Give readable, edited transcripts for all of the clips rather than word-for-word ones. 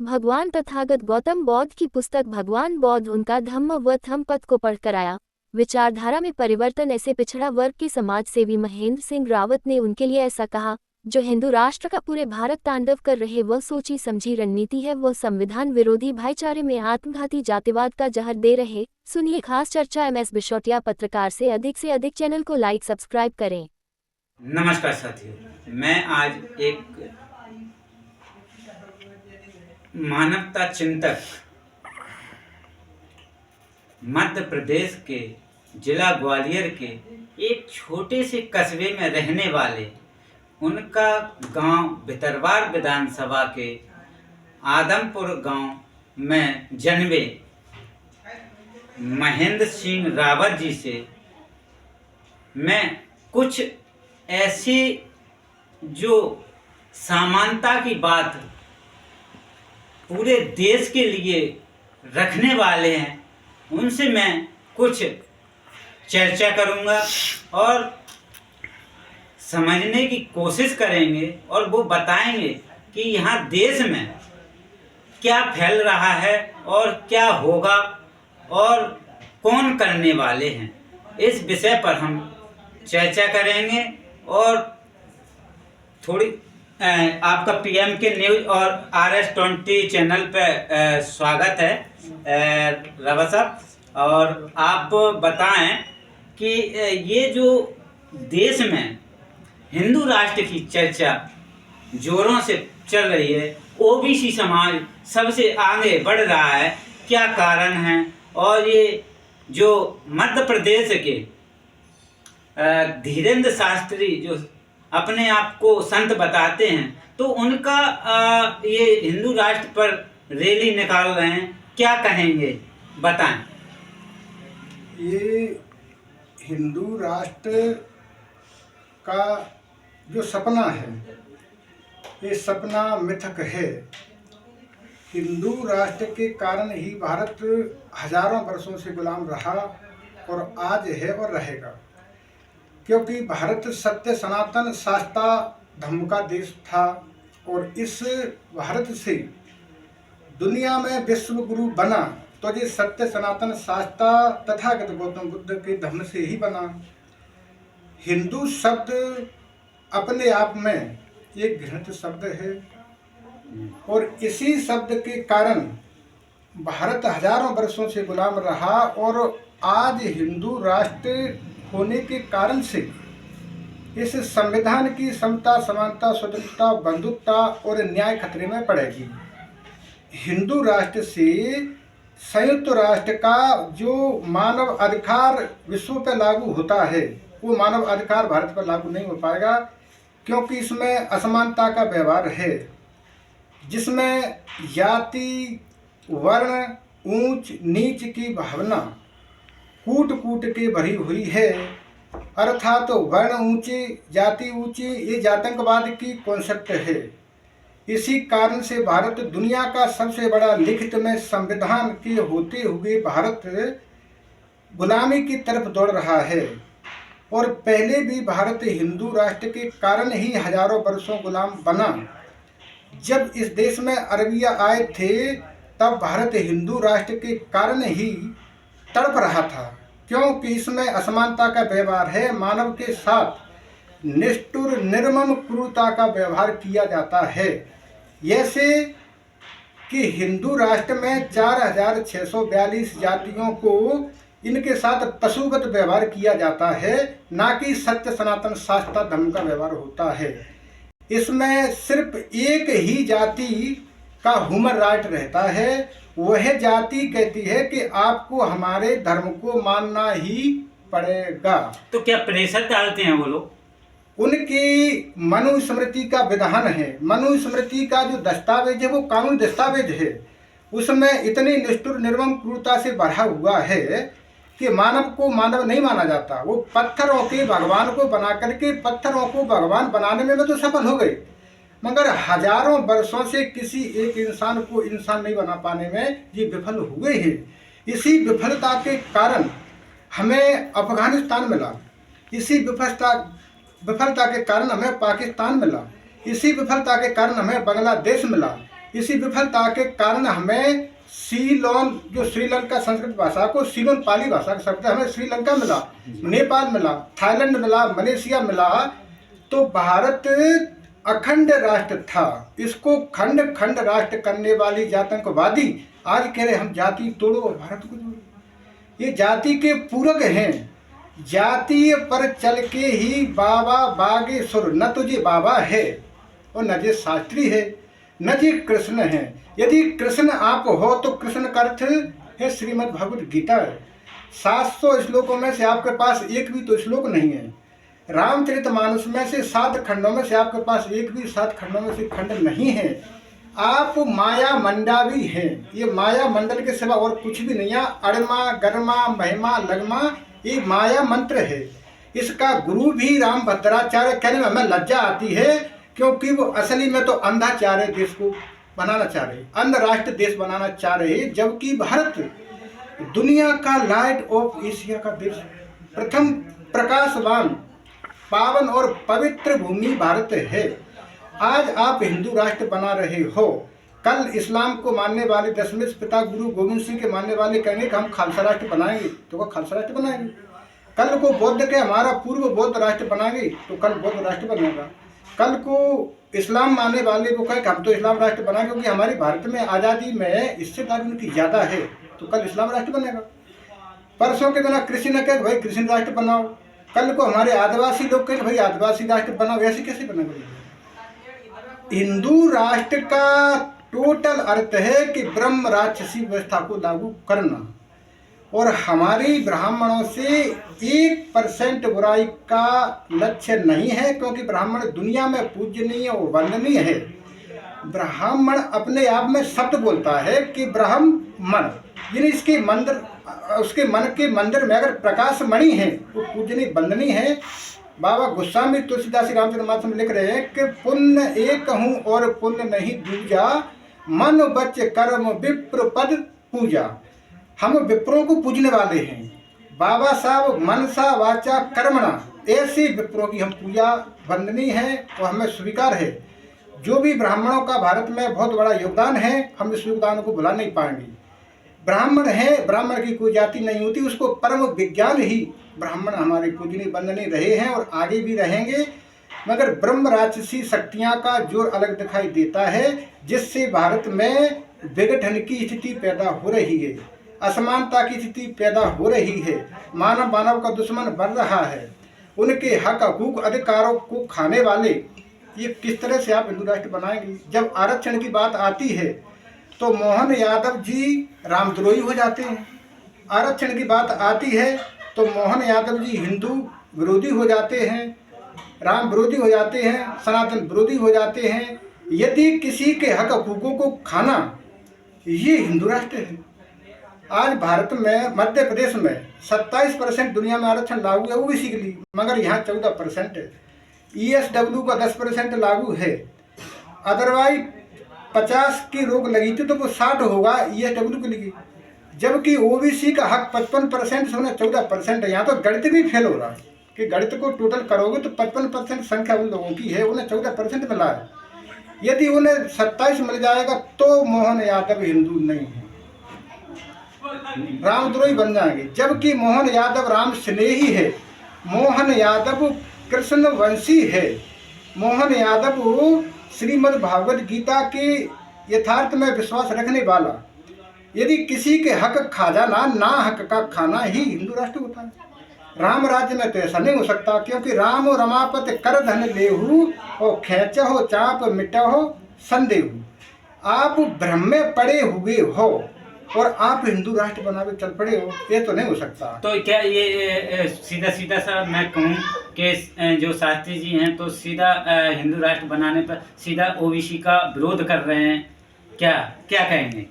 भगवान तथागत गौतम बौद्ध की पुस्तक भगवान बौद्ध उनका धम्म व थम पद को पढ़कर आया। विचारधारा में परिवर्तन ऐसे पिछड़ा वर्ग के समाज सेवी महेंद्र सिंह रावत ने उनके लिए ऐसा कहा, जो हिंदू राष्ट्र का पूरे भारत तांडव कर रहे वह सोची समझी रणनीति है, वह संविधान विरोधी भाईचारे में आत्मघाती जातिवाद का जहर दे रहे। सुनिए खास चर्चा MS बिशोटिया पत्रकार से अधिक चैनल को लाइक सब्सक्राइब करें। नमस्कार साथियों, मैं आज एक मानवता चिंतक मध्य प्रदेश के जिला ग्वालियर के एक छोटे से कस्बे में रहने वाले, उनका गांव भितरवार विधानसभा के आदमपुर गांव में जन्मे महेंद्र सिंह रावत जी से मैं कुछ ऐसी जो समानता की बात पूरे देश के लिए रखने वाले हैं, उनसे मैं कुछ चर्चा करूंगा और समझने की कोशिश करेंगे और वो बताएंगे कि यहाँ देश में क्या फैल रहा है और क्या होगा और कौन करने वाले हैं। इस विषय पर हम चर्चा करेंगे और थोड़ी आपका PMK न्यूज़ और RS20 चैनल पे स्वागत है रावत साहब। और आप बताएं कि ये जो देश में हिंदू राष्ट्र की चर्चा जोरों से चल रही है, OBC समाज सबसे आगे बढ़ रहा है, क्या कारण है? और ये जो मध्य प्रदेश के धीरेन्द्र शास्त्री जो अपने आप को संत बताते हैं, तो उनका ये हिंदू राष्ट्र पर रैली निकाल रहे हैं, क्या कहेंगे बताएं। ये हिंदू राष्ट्र का जो सपना है, ये सपना मिथक है। हिंदू राष्ट्र के कारण ही भारत हजारों वर्षों से गुलाम रहा और आज है और रहेगा, क्योंकि भारत सत्य सनातन शास्त्रा धर्म का देश था और इस भारत से दुनिया में विश्व गुरु बना तो ये सत्य सनातन शास्त्रा तथागत गौतम बुद्ध के धर्म से ही बना। हिंदू शब्द अपने आप में एक घृणित शब्द है और इसी शब्द के कारण भारत हजारों वर्षों से गुलाम रहा और आज हिंदू राष्ट्र होने के कारण से इस संविधान की समता समानता स्वतंत्रता बंधुत्वता और न्याय खतरे में पड़ेगी। हिंदू राष्ट्र से संयुक्त राष्ट्र का जो मानव अधिकार विश्व पर लागू होता है, वो मानव अधिकार भारत पर लागू नहीं हो पाएगा, क्योंकि इसमें असमानता का व्यवहार है, जिसमें जाति वर्ण ऊंच नीच की भावना कूट कूट के भरी हुई है। अर्थात तो वर्ण ऊंची जाति ऊंची, ये जातंकवाद की कॉन्सेप्ट है। इसी कारण से भारत दुनिया का सबसे बड़ा लिखित में संविधान के होते हुए भारत गुलामी की तरफ दौड़ रहा है। और पहले भी भारत हिंदू राष्ट्र के कारण ही हजारों वर्षों गुलाम बना। जब इस देश में अरबिया आए थे, तब भारत हिंदू राष्ट्र के कारण ही तड़प रहा था, क्योंकि इसमें असमानता का व्यवहार है, मानव के साथ निष्ठुर निर्मम क्रूरता का व्यवहार किया जाता है। जैसे कि हिंदू राष्ट्र में 4642 जातियों को इनके साथ पशुवत व्यवहार किया जाता है, ना कि सत्य सनातन शास्त्रा धर्म का व्यवहार होता है। इसमें सिर्फ एक ही जाति का ह्यूमन राइट रहता है, वह जाति कहती है कि आपको हमारे धर्म को मानना ही पड़ेगा। तो क्या प्रेशर डालते हैं वो लोग? उनकी मनुस्मृति का विधान है, मनुस्मृति का जो दस्तावेज है वो कानूनी दस्तावेज है, उसमें इतनी निष्ठुर निर्मम क्रूरता से भरा हुआ है कि मानव को मानव नहीं माना जाता। वो पत्थरों के भगवान को बना करके पत्थरों को भगवान बनाने में तो सफल हो गए, मगर हजारों वर्षों से किसी एक इंसान को इंसान नहीं बना पाने में ये विफल हुए हैं। इसी विफलता के कारण हमें अफगानिस्तान मिला, इसी विफलता के कारण हमें पाकिस्तान मिला, इसी विफलता के कारण हमें बांग्लादेश मिला, इसी विफलता के कारण हमें सीलोन, जो श्रीलंका संस्कृत भाषा को सीलोन पाली भाषा का शब्द है, हमें श्रीलंका मिला, नेपाल मिला, थाईलैंड मिला, मलेशिया मिला। तो भारत अखंड राष्ट्र था। इसको खंड खंड राष्ट्र करने वाली आतंकवादी आज कह रहे हम जाति तोड़ो और भारत को जोड़ो। ये जाति के पूरक हैं। जातीय पर चल के ही बाबा बागेश्वर, न तो ये बाबा है और न ये शास्त्री है, न जी कृष्ण है। यदि कृष्ण आप हो तो कृष्ण का अर्थ है श्रीमद् भगवद गीता। 700 श्लोकों में से आपके पास एक भी तो श्लोक नहीं है। रामचरितमानस में से 7 खंडों में से आपके पास एक भी 7 खंडों में से खंड नहीं है। आप माया मंडावी हैं। ये माया मंडल के सिवा और कुछ भी नहीं है। अड़मा गरमा महिमा लगमा ये माया मंत्र है। इसका गुरु भी राम भद्राचार्य, कहने में हमें लज्जा आती है क्योंकि वो असली में तो अंधाचार्य देश को बनाना चाह रहे, अंध राष्ट्र देश बनाना चाह रहे, जबकि भारत दुनिया का लाइट ऑफ एशिया का देश, प्रथम प्रकाशवान पावन और पवित्र भूमि भारत है। आज आप हिंदू राष्ट्र बना रहे हो, कल इस्लाम को मानने वाले दशमेश पिता गुरु गोविंद सिंह के मानने वाले कहेंगे कि हम खालसा राष्ट्र बनाएंगे, तो वह खालसा राष्ट्र बनाएंगे। कल को बौद्ध के हमारा पूर्व बौद्ध राष्ट्र बनाएंगे, तो कल बौद्ध राष्ट्र बनेगा। कल को इस्लाम मानने वाले को कहे कि हम तो इस्लाम राष्ट्र बनाएंगे, क्योंकि हमारी भारत में आज़ादी में हिस्सेदारी उनकी ज़्यादा है, तो कल इस्लाम राष्ट्र बनेगा। परसों के दिन कृषि न कहे भाई कृषि राष्ट्र बनाओ, कल को हमारे आदिवासी लोग कहे भाई आदिवासी राष्ट्र बनाओ, ऐसे कैसे बनेगा? हिंदू राष्ट्र का टोटल अर्थ है कि ब्रह्म राक्षसी व्यवस्था को लागू करना, और हमारी ब्राह्मणों से 1% बुराई का लक्ष्य नहीं है, क्योंकि ब्राह्मण दुनिया में पूजनीय और वंदनीय है। ब्राह्मण अपने आप में शब्द बोलता है कि ब्राह्मण, यानी इसके मंदिर, उसके मन के मंदिर में अगर प्रकाश मणि है वो पूजनीय वंदनीय है। बाबा गोस्वामी तुलसीदास रामचरितमानस में लिख रहे हैं कि पुण्य एक हूँ और पुण्य नहीं दूजा, मन बच कर्म विप्र पद पूजा। हम विप्रों को पूजने वाले हैं। बाबा साहब मनसा वाचा कर्मणा, ऐसे विप्रों की हम पूजा वंदनीय है और हमें स्वीकार है। जो भी ब्राह्मणों का भारत में बहुत बड़ा योगदान है, हम इस योगदान को भुला नहीं पाएंगे। ब्राह्मण है, ब्राह्मण की कोई जाति नहीं होती, उसको परम विज्ञान ही ब्राह्मण हमारे पूजनीय वंदनीय रहे हैं और आगे भी रहेंगे। मगर ब्रह्म राक्षसी शक्तियाँ का जोर अलग दिखाई देता है, जिससे भारत में विघटन की स्थिति पैदा हो रही है, असमानता की स्थिति पैदा हो रही है, मानव मानव का दुश्मन बन रहा है। उनके हक हकूक अधिकारों को खाने वाले ये किस तरह से आप हिंदू राष्ट्र बनाएंगे? जब आरक्षण की बात आती है तो मोहन यादव जी रामद्रोही हो जाते हैं। आरक्षण की बात आती है तो मोहन यादव जी हिंदू विरोधी हो जाते हैं, राम विरोधी हो जाते हैं, सनातन विरोधी हो जाते हैं। यदि किसी के हक हकूकों को खाना, ये हिंदू राष्ट्र है। आज भारत में, मध्य प्रदेश में 27% दुनिया में आरक्षण लागू है ओबीसी के लिए, मगर यहाँ 14% है। ESW का 10% लागू है। अदरवाइज 50 की रोक लगी थी तो वो 60 होगा ESW के लिए, जबकि ओबीसी का हक 55% से उन्हें 14% है। यहाँ तो गणित भी फेल हो रहा है कि गणित को टोटल करोगे तो 55% संख्या उन लोगों की है, उन्हें 14% मिला है। यदि उन्हें 27 मिल जाएगा तो मोहन यादव हिंदू नहीं है, रामद्रोही बन जाएंगे। जबकि मोहन यादव राम स्नेही है, मोहन यादव कृष्ण वंशी है, मोहन यादव श्रीमद् भागवत गीता के यथार्थ में विश्वास रखने वाला। यदि किसी के हक खा जाना, ना हक का खाना ही हिंदू राष्ट्र होता है। राम राज्य में तो ऐसा नहीं हो सकता, क्योंकि राम रमापत कर धन लेहू और खेचहो चाप मिटहो संदेहू। आप भ्रम में पड़े हुए हो और आप हिंदू राष्ट्र बनावे चल पड़े हो, ये तो नहीं हो सकता। तो क्या ये सीधा सीधा सा मैं कहूँ कि जो शास्त्री जी हैं तो सीधा हिंदू राष्ट्र बनाने पर सीधा ओबीसी का विरोध कर रहे हैं, क्या क्या कहेंगे?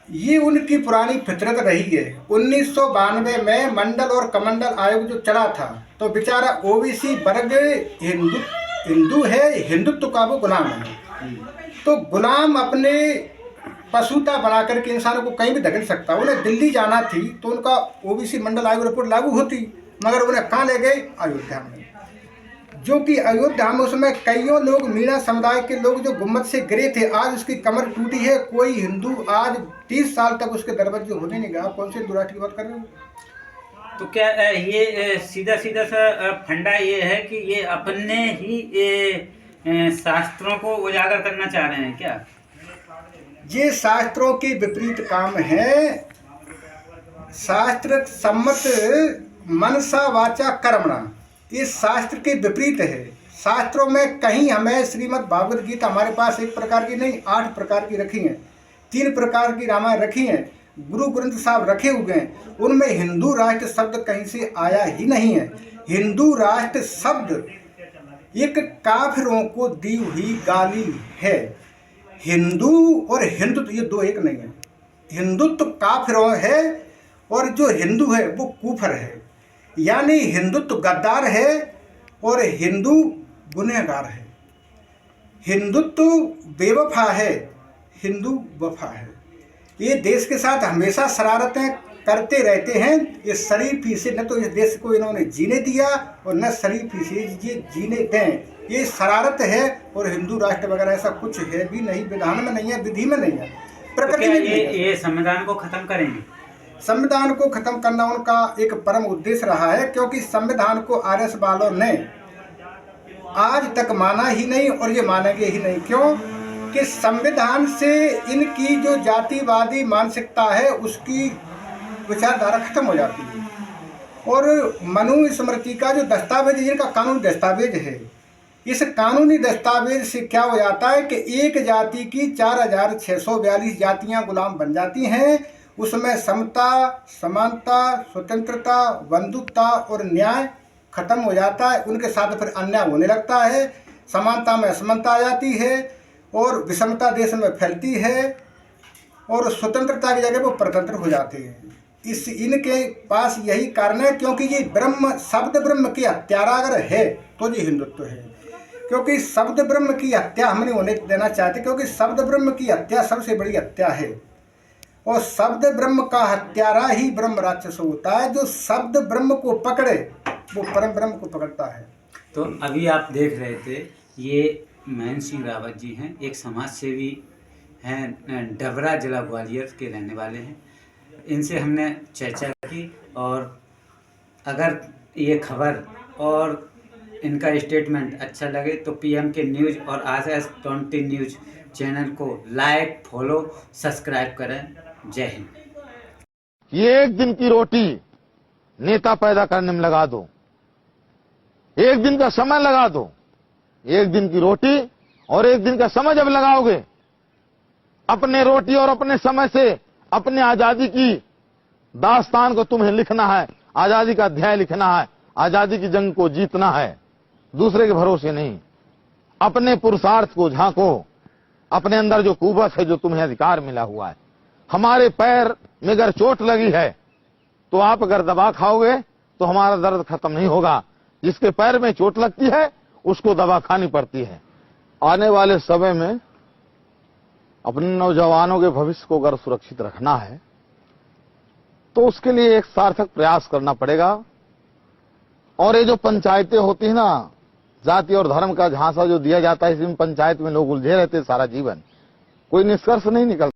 ये उनकी पुरानी फितरत रही है। 1992 में मंडल और कमंडल आयोग जो चला था तो बेचारा ओबीसी वर्ग हिंदू है, हिंदुत्व का वो गुलाम है। तो गुलाम अपने पशुता बना करके इंसानों को कहीं भी धकेल सकता। उन्हें दिल्ली जाना थी तो उनका ओबीसी मंडल आयोग रिपोर्ट लागू होती, मगर उन्हें कहाँ ले गए? अयोध्या में। जो कि अयोध्या में उसमें कईयों लोग, मीणा समुदाय के लोग जो गुम्बद से गिरे थे, आज उसकी कमर टूटी है। कोई हिंदू आज 30 साल तक उसके दरवाजे होने नहीं गया। कौन से हिंदू राष्ट्र की बात कर रहे हो? तो क्या ये सीधा सीधा सा फंडा ये है कि ये अपने ही शास्त्रों को उजागर करना चाह रहे हैं क्या? ये शास्त्रों के विपरीत काम है। शास्त्र सम्मत मनसा वाचा कर्मणा, ये शास्त्र के विपरीत है। शास्त्रों में कहीं हमें श्रीमद् भागवत गीता हमारे पास एक प्रकार की नहीं, 8 प्रकार की रखी हैं, 3 प्रकार की रामायण रखी हैं, गुरु ग्रंथ साहब रखे हुए हैं, उनमें हिंदू राष्ट्र शब्द कहीं से आया ही नहीं है। हिंदू राष्ट्र शब्द एक काफिरों को दी हुई गाली है। हिंदू और हिंदुत्व ये दो एक नहीं है। हिंदुत्व काफिरों है और जो हिंदू है वो कुफर है। यानी हिंदुत्व गद्दार है और हिंदू गुनहगार है। हिंदुत्व बेवफा है, हिंदू वफा है। ये देश के साथ हमेशा शरारतें करते रहते हैं। ये शरीफी से न तो इस देश को इन्होंने जीने दिया और न शरीफी से ये जीने दें। ये शरारत है और हिंदू राष्ट्र वगैरह ऐसा कुछ है भी नहीं, विधान में नहीं है, विधि में नहीं है, प्रकृति में नहीं है। ये संविधान को खत्म करेंगे? संविधान को खत्म करना उनका एक परम उद्देश्य रहा है, क्योंकि संविधान को आरएस वालों ने आज तक माना ही नहीं और ये मानेंगे ही नहीं। क्यों कि संविधान से इनकी जो जातिवादी मानसिकता है उसकी विचारधारा खत्म हो जाती है। और मनुस्मृति का जो दस्तावेज है, इनका कानूनी दस्तावेज है, इस कानूनी दस्तावेज से क्या हो जाता है कि एक जाति की 4642 जातियां गुलाम बन जाती हैं। उसमें समता, समानता, स्वतंत्रता, बंधुत्वता और न्याय खत्म हो जाता है। उनके साथ फिर अन्याय होने लगता है। समानता में असमानता आ जाती है और विषमता देश में फैलती है और स्वतंत्रता की जगह वो परतंत्र हो जाते हैं। इनके पास यही कारण है, क्योंकि ये ब्रह्म, शब्द ब्रह्म की हत्यारा अगर है तो ये हिंदुत्व है। क्योंकि शब्द ब्रह्म की हत्या हम नहीं होने देना चाहते, क्योंकि शब्द ब्रह्म की हत्या सबसे बड़ी हत्या है और शब्द ब्रह्म का हत्यारा ही ब्रह्म राक्षस होता है। जो शब्द ब्रह्म को पकड़े वो परम ब्रह्म को पकड़ता है। तो अभी आप देख रहे थे, ये महेंद्र सिंह रावत जी हैं, एक समाज सेवी हैं, डबरा जिला ग्वालियर के रहने वाले हैं। इनसे हमने चर्चा की और अगर ये खबर और इनका स्टेटमेंट अच्छा लगे तो पीएमके न्यूज़ और RS20 न्यूज़ चैनल को लाइक, फॉलो, सब्सक्राइब करें। जय हिंद। ये एक दिन की रोटी नेता पैदा करने में लगा दो, एक दिन का समय लगा दो। एक दिन की रोटी और एक दिन का समय जब लगाओगे, अपने रोटी और अपने समय से अपने आजादी की दास्तान को तुम्हें लिखना है, आजादी का अध्याय लिखना है, आजादी की जंग को जीतना है, दूसरे के भरोसे नहीं। अपने पुरुषार्थ को झांको, अपने अंदर जो कुवत है, जो तुम्हें अधिकार मिला हुआ है। हमारे पैर में अगर चोट लगी है तो आप अगर दवा खाओगे तो हमारा दर्द खत्म नहीं होगा। जिसके पैर में चोट लगती है उसको दवा खानी पड़ती है। आने वाले समय में अपने नौजवानों के भविष्य को अगर सुरक्षित रखना है तो उसके लिए एक सार्थक प्रयास करना पड़ेगा। और ये जो पंचायतें होती है ना, जाति और धर्म का झांसा जो दिया जाता है, इसमें पंचायत में लोग उलझे रहते सारा जीवन, कोई निष्कर्ष नहीं निकलता।